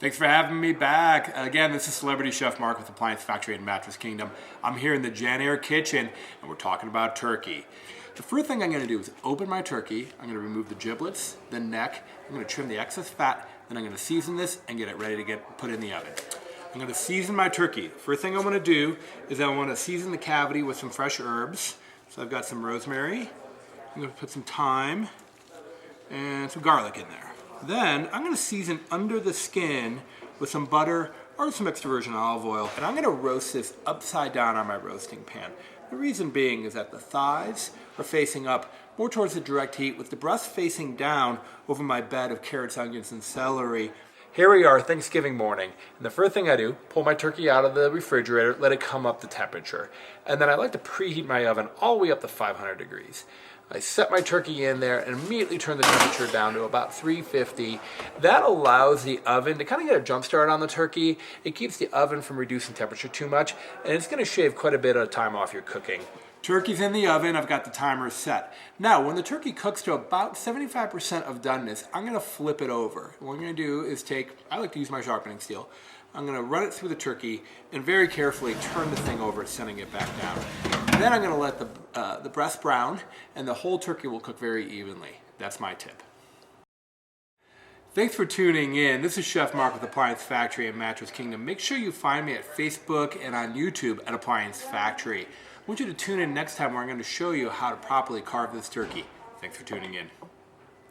Thanks for having me back. Again, this is Celebrity Chef Mark with Appliance Factory and Mattress Kingdom. I'm here in the Jan Air kitchen and we're talking about turkey. The first thing I'm going to do is open my turkey. I'm going to remove the giblets, the neck. I'm going to trim the excess fat. Then I'm going to season this and get it ready to get put in the oven. I'm going to season my turkey. First thing I want to do is I want to season the cavity with some fresh herbs. So I've got some rosemary. I'm going to put some thyme and some garlic in there. Then I'm going to season under the skin with some butter or some extra virgin olive oil, and I'm going to roast this upside down on my roasting pan. The reason being is that the thighs are facing up more towards the direct heat with the breast facing down over my bed of carrots, onions, and celery. Here we are, Thanksgiving morning, and the first thing I do, pull my turkey out of the refrigerator, let it come up to temperature, and then I like to preheat my oven all the way up to 500 degrees. I set my turkey in there and immediately turn the temperature down to about 350. That allows the oven to kind of get a jump start on the turkey. It keeps the oven from reducing temperature too much, and it's going to shave quite a bit of time off your cooking. Turkey's in the oven, I've got the timer set. Now, when the turkey cooks to about 75% of doneness, I'm gonna flip it over. What I'm gonna do is I like to use my sharpening steel. I'm gonna run it through the turkey and very carefully turn the thing over, sending it back down. Then I'm gonna let the breast brown and the whole turkey will cook very evenly. That's my tip. Thanks for tuning in. This is Chef Mark with Appliance Factory and Mattress Kingdom. Make sure you find me at Facebook and on YouTube at Appliance Factory. I want you to tune in next time where I'm going to show you how to properly carve this turkey. Thanks for tuning in.